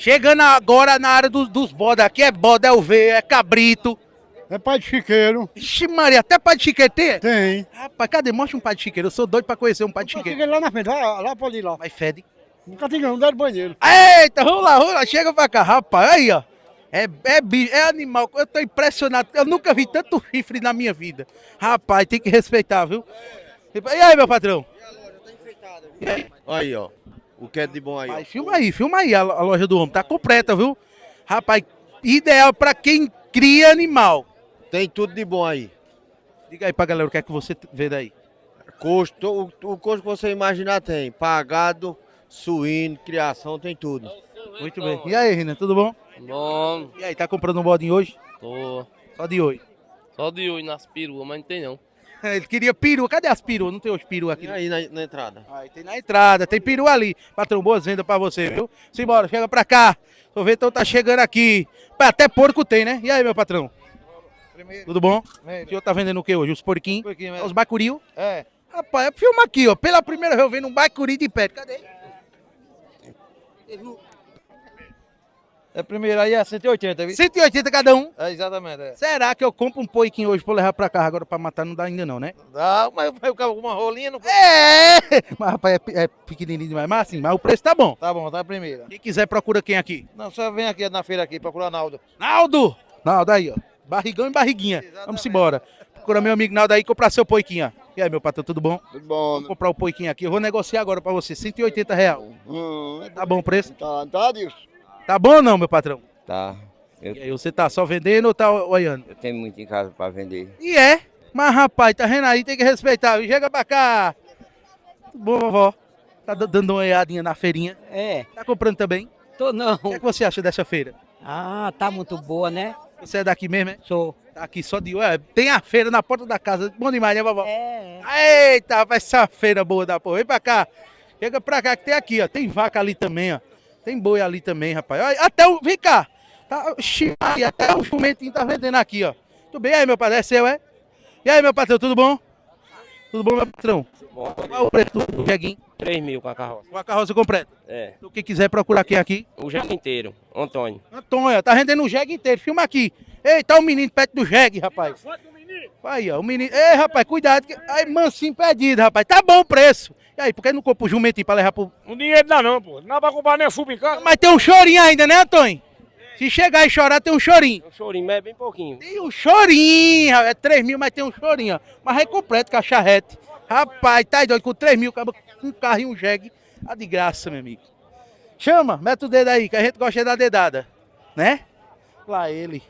Chegando agora na área dos bodes aqui, é bode, é UV, é cabrito. É pai de chiqueiro. Ixi Maria, até pai de chiqueiro tem? Tem. Rapaz, cadê? Mostra um pai de chiqueiro. Eu sou doido pra conhecer um pai de Pai de chiqueiro. chiqueiro lá na frente, vai lá, pode ir lá. Mas fede. Nunca tem não, dá de banheiro. Eita, vamos lá, chega pra cá, rapaz, aí ó. É bicho, é animal, eu tô impressionado, eu nunca vi tanto chifre na minha vida. Rapaz, tem que respeitar, viu? E aí, meu patrão? E aí? Aí, ó. O que é de bom aí, ó. Mas filma aí a loja do homem, tá completa, viu? Rapaz, ideal pra quem cria animal. Tem tudo de bom aí. Diga aí pra galera o que é que você vê daí. Custo, o custo que você imaginar tem. Pagado, suíno, criação, tem tudo. Muito bem. E aí, Renan, tudo bom? Bom, E aí, tá comprando um bodinho hoje? tô Só de hoje. só de olho nas peruas, mas não tem não. Ele queria perua, cadê as peruas? Não tem os perus aqui. E aí na entrada? Aí tem na entrada, tem peru ali. Patrão, boas vendas pra você, viu? Simbora, chega pra cá. O Ventão tá chegando aqui. Pá, até porco tem, né? E aí, meu patrão? Tudo bom? O senhor tá vendendo o que hoje? Os porquinhos? Os bacurios? É. Rapaz, filma aqui, ó. Pela primeira vez eu vendo um bacuri de pé. Cadê? É primeiro aí é 180, viu? 180 cada um. É, exatamente, é. Será que eu compro um porquinho hoje pra levar pra casa agora pra matar? Não dá ainda não, né? Dá, mas eu com uma rolinha não... É! Mas, rapaz, é pequenininho demais. Mas assim, mas o preço tá bom. Tá bom, tá a primeira. Quem quiser, procura quem aqui? Não, só vem aqui na feira aqui, procurar Naldo. Naldo! Naldo aí, ó. Barrigão e barriguinha. Exatamente. Vamos embora. Procura meu amigo Naldo aí e comprar seu poiquinho. E aí, meu patrão, tudo bom? Tudo bom. Vou comprar o poiquinho aqui. Eu vou negociar agora pra você. R$ 180. Tá bom o preço? Tá, Deus. Tá bom ou não, meu patrão? Tá. E aí, você tá só vendendo ou tá olhando? Eu tenho muito em casa pra vender. E é. Mas, rapaz, tá vendo aí? Tem que respeitar. Chega pra cá. Tudo bom, vovó? Tá dando uma olhadinha na feirinha. É, Tá comprando também? tô não. O que é que você acha dessa feira? Ah, tá muito boa, né? Você é daqui mesmo, é? Sou. Tá aqui só de olho. Tem a feira na porta da casa. Bom demais, né, vovó? É. Eita, rapaz, essa feira boa da porra. Vem pra cá. Chega pra cá que tem aqui, ó. Tem vaca ali também, ó. Tem boi ali também, rapaz. Olha, até o... Vem cá. Tá... Até o jumentinho tá vendendo aqui, ó. Tudo bem? E aí, meu patrão? É seu, é? E aí, meu patrão, tudo bom? Tudo bom, meu patrão? Qual é o preço do jeguinho? 3.000 com a carroça. Com a carroça completa. É, Se quem quiser procurar quem aqui. o jegue inteiro, Antônio. Antônio, tá vendendo o jegue inteiro. Filma aqui. Eita, o menino perto do jegue, rapaz. Aí, ó, o menino. Ei, rapaz, cuidado. Aí, mansinho pedido, rapaz. Tá bom o preço. E aí, por que não compra o jumentinho pra levar pro... Um dinheiro dá não, pô. Não dá pra comprar nem fumo em casa. Mas tem um chorinho ainda, né, Antônio? Se chegar e chorar, tem um chorinho. O chorinho, mas é bem pouquinho. Tem um chorinho, é 3.000, mas tem um chorinho, ó. Mas é completo, com a charrete. Rapaz, tá doido, com 3.000, acaba com um carro e um jegue. Tá de graça, meu amigo. Chama, mete o dedo aí, que a gente gosta da dedada. Né? Lá ele.